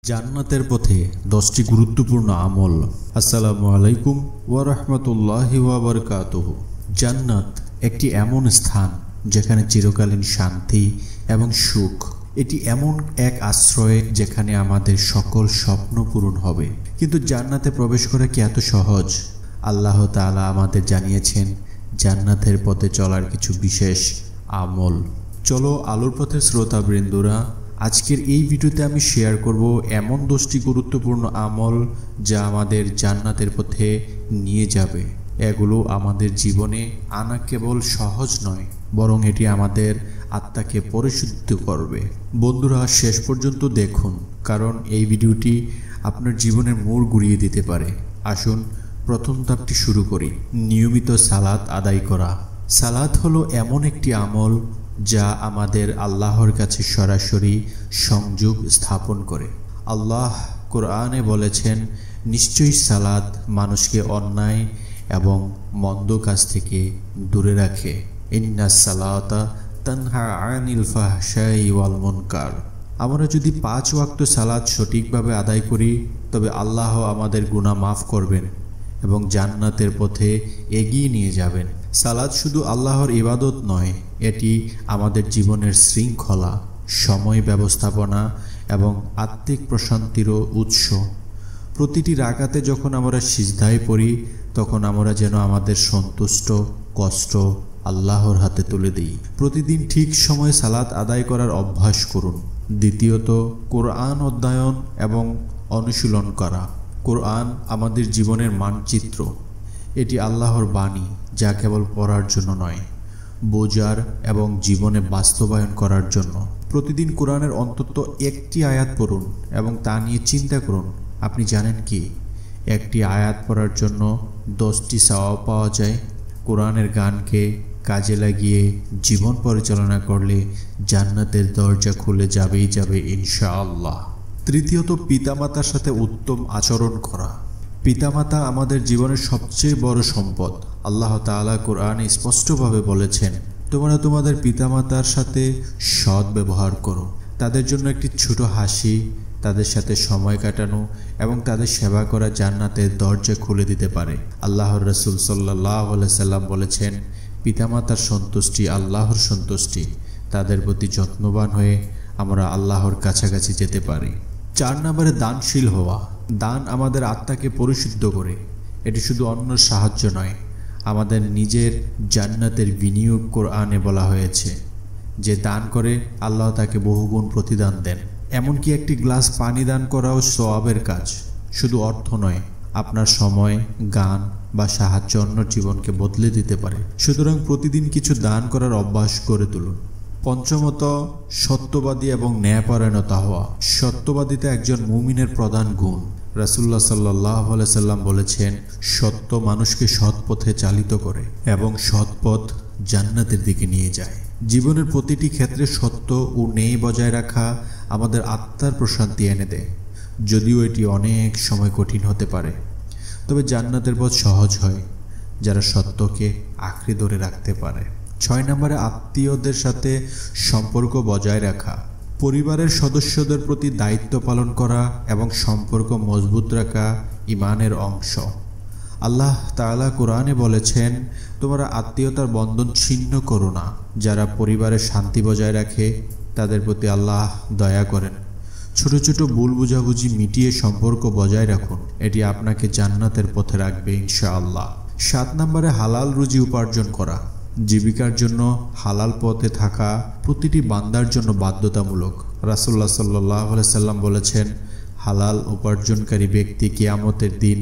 জান্নাতের পথে 10টি গুরুত্বপূর্ণ আমল। আসসালামু আলাইকুম ওয়া রাহমাতুল্লাহি ওয়া বারাকাতুহু। জান্নাত একটি এমন স্থান যেখানে চিরকালীন শান্তি এবং সুখ। এটি এমন এক আশ্রয় যেখানে আমাদের সকল স্বপ্ন পূরণ হবে। কিন্তু জান্নাতে প্রবেশ করা কি এত সহজ? আল্লাহ তাআলা আমাদের জানিয়েছেন জান্নাতের পথে চলার কিছু বিশেষ আমল। চলো আলোর পথের শ্রোতাবৃন্দরা, আজকের এই ভিডিওতে আমি শেয়ার করব এমন 10টি গুরুত্বপূর্ণ আমল যা আমাদের জান্নাতের পথে নিয়ে যাবে। এগুলো আমাদের জীবনে আনা কেবল সহজ নয়, বরং এটি আমাদের আত্মাকে পরিশুদ্ধ করবে। বন্ধুরা, শেষ পর্যন্ত দেখুন, কারণ এই ভিডিওটি আপনার জীবনের মোড় ঘুরিয়ে দিতে পারে। আসুন প্রথম ধাপটি শুরু করি। নিয়মিত সালাত আদায় করা। সালাত হলো এমন একটি আমল যা আমাদের আল্লাহর কাছে সরাসরি সংযোগ স্থাপন করে। আল্লাহ কোরআনে বলেছেন, নিশ্চয়ই সালাত মানুষকে অন্যায় এবং মন্দ কাজ থেকে দূরে রাখে। ইন্নাস সালাতা তানহা আনিল ফাহশাই ওয়াল মুনকার। আমরা যদি 5 ওয়াক্ত সালাত সঠিকভাবে আদায় করি, তবে আল্লাহ আমাদের গুনাহ মাফ করবেন এবং জান্নাতের পথে এগিয়ে নিয়ে যাবেন। সালাত শুধু আল্লাহর ইবাদত নয়, এটি আমাদের জীবনের শৃঙ্খলা, সময় ব্যবস্থাপনা এবং আত্মিক প্রশান্তিরও উৎস। প্রতিটি রাকাতে যখন আমরা সিজদায় পড়ি, তখন আমরা যেন আমাদের সন্তুষ্ট কষ্ট আল্লাহর হাতে তুলে দিই। প্রতিদিন ঠিক সময়ে সালাত আদায় করার অভ্যাস করুন। দ্বিতীয়ত, কোরআন অধ্যয়ন এবং অনুশীলন করা। কোরআন আমাদের জীবনের মানচিত্র। এটি আল্লাহর বাণী, যা কেবল পড়ার জন্য নয়, বোঝার এবং জীবনে বাস্তবায়ন করার জন্য। প্রতিদিন কোরআনের অন্তত একটি আয়াত পড়ুন এবং তা নিয়ে চিন্তা করুন। আপনি জানেন কি, একটি আয়াত পড়ার জন্য 10টি সওয়াব পাওয়া যায়। কোরআনের গানকে কাজে লাগিয়ে জীবন পরিচালনা করলে জান্নাতের দরজা খুলে যাবেই যাবে ইনশাআল্লাহ। তৃতীয়ত, পিতামাতার সাথে উত্তম আচরণ করা। পিতামাতা আমাদের জীবনের সবচেয়ে বড় সম্পদ। আল্লাহ তাআলা কোরআনে স্পষ্টভাবে বলেছেন, তোমরা তোমাদের পিতামাতার সাথে সৎ ব্যবহার করো। তাদের জন্য একটি ছোট হাসি, তাদের সাথে সময় কাটানো এবং তাদের সেবা করা জান্নাতের দরজা খুলে দিতে পারে। আল্লাহর রাসূল সাল্লাল্লাহু আলাইহি সাল্লাম বলেছেন, পিতামাতার সন্তুষ্টি আল্লাহর সন্তুষ্টি। তাদের প্রতি যত্নবান হয়ে আমরা আল্লাহর কাছাকাছি যেতে পারি। 4 নম্বরে, দানশীল হওয়া। দান আমাদের আত্মাকে পরিশুদ্ধ করে। এটি শুধু অন্যের সাহায্য নয়, আমাদের নিজের জান্নাতের বিনিয়োগ। কোরআনে বলা হয়েছে, যে দান করে আল্লাহ তাকে বহুগুণ প্রতিদান দেন। এমনকি একটি গ্লাস পানি দান করাও সওয়াবের কাজ। শুধু অর্থ নয়, আপনার সময়, গান বা সাহায্য অন্যের জীবনকে বদলে দিতে পারে। সুতরাং প্রতিদিন কিছু দান করার অভ্যাস গড়ে তুলুন। পঞ্চমত, সত্যবাদী এবং ন্যায়পরায়ণতা হওয়া। সত্যবাদিতা একজন মুমিনের প্রধান গুণ। রাসূলুল্লাহ সাল্লাল্লাহু আলাইহি সাল্লাম বলেছেন, সত্য মানুষকে সৎ পথে চালিত করে এবং সৎ পথ জান্নাতের দিকে নিয়ে যায়। জীবনের প্রতিটি ক্ষেত্রে সত্য ও ন্যায় বজায় রাখা আমাদের আত্মার প্রশান্তি এনে দেয়। যদিও এটি অনেক সময় কঠিন হতে পারে, তবে জান্নাতের পথ সহজ হয় যারা সত্যকে আঁকড়ে ধরে রাখতে পারে। 6 নম্বরে, আত্মীয়দের সাথে সম্পর্ক বজায় রাখা। পরিবারের সদস্যদের প্রতি দায়িত্ব পালন করা এবং সম্পর্ক মজবুত রাখা ঈমানের অংশ। আল্লাহ তাআলা কোরআনে বলেছেন, তোমরা আত্মীয়তার বন্ধন ছিন্ন করো না। যারা পরিবারের শান্তি বজায় রাখে তাদের প্রতি আল্লাহ দয়া করেন। ছোট ছোট ভুল বুঝাবুঝি মিটিয়ে সম্পর্ক বজায় রাখুন। এটি আপনাকে জান্নাতের পথে রাখবে ইনশাআল্লাহ। 7 নম্বরে, হালাল রুজি উপার্জন করা। জীবিকার জন্য হালাল পথে থাকা প্রতিটি বান্দার জন্য বাধ্যতামূলক। রাসূলুল্লাহ সাল্লাল্লাহু আলাইহি সাল্লাম বলেছেন, হালাল উপার্জনকারী ব্যক্তি কিয়ামতের দিন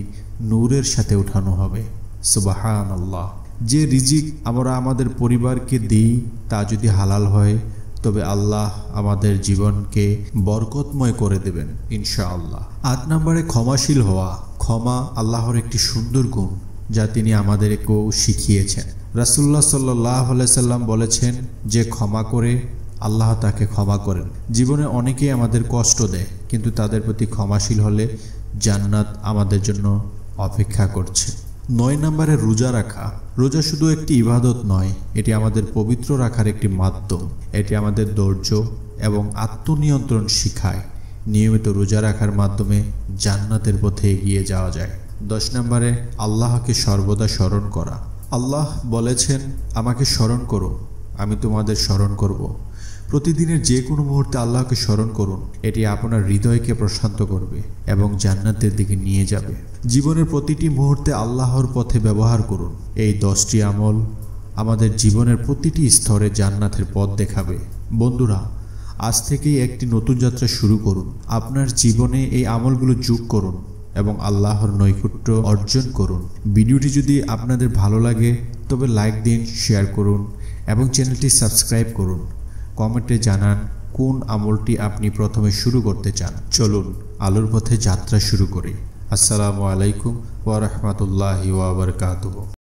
নূরের সাথে উঠানো হবে। সুবহানাল্লাহ। যে রিজিক আমরা আমাদের পরিবারকে দিই তা যদি হালাল হয়, তবে আল্লাহ আমাদের জীবনকে বরকতময় করে দেবেন ইনশাআল্লাহ। 8 নম্বরে, ক্ষমাশীল হওয়া। ক্ষমা আল্লাহর একটি সুন্দর গুণ যা তিনি আমাদেরকেও শিখিয়েছেন। রাসূলুল্লাহ সাল্লাল্লাহু আলাইহি সাল্লাম বলেছেন, যে ক্ষমা করে আল্লাহ তাকে ক্ষমা করেন। জীবনে অনেকেই আমাদের কষ্ট দেয়, কিন্তু তাদের প্রতি ক্ষমাশীল হলে জান্নাত আমাদের জন্য অপেক্ষা করছে। 9 নম্বরে, রোজা রাখা। রোজা শুধু একটি ইবাদত নয়, এটি আমাদের পবিত্র রাখার একটি মাধ্যম। এটি আমাদের ধৈর্য এবং আত্মনিয়ন্ত্রণ শিখায়। নিয়মিত রোজা রাখার মাধ্যমে জান্নাতের পথে এগিয়ে যাওয়া যায়। 10 নম্বরে আল্লাহকে সর্বদা স্মরণ করা। আল্লাহ বলেছেন, আমাকে স্মরণ করো, আমি তোমাদের স্মরণ করব। প্রতিদিনের যে কোনো মুহূর্তে আল্লাহকে স্মরণ করুন। এটি আপনার হৃদয়কে প্রশান্ত করবে এবং জান্নাতের দিকে নিয়ে যাবে। জীবনের প্রতিটি মুহূর্তে আল্লাহর পথে ব্যবহার করুন। এই 10টি আমল আমাদের জীবনের প্রতিটি স্তরে জান্নাতের পথ দেখাবে। বন্ধুরা, আজ থেকেই একটি নতুন যাত্রা শুরু করুন। আপনার জীবনে এই আমলগুলো যোগ করুন এবং আল্লাহর নৈকট্য অর্জন করুন। ভিডিওটি যদি আপনাদের ভালো লাগে তবে লাইক দিন, শেয়ার করুন এবং চ্যানেলটি সাবস্ক্রাইব করুন। কমেন্টে জানান কোন আমলটি আপনি প্রথমে শুরু করতে চান। চলুন আলোর পথে যাত্রা শুরু করি। আসসালামু আলাইকুম ওয়া রাহমাতুল্লাহি ওয়া বারাকাতুহু।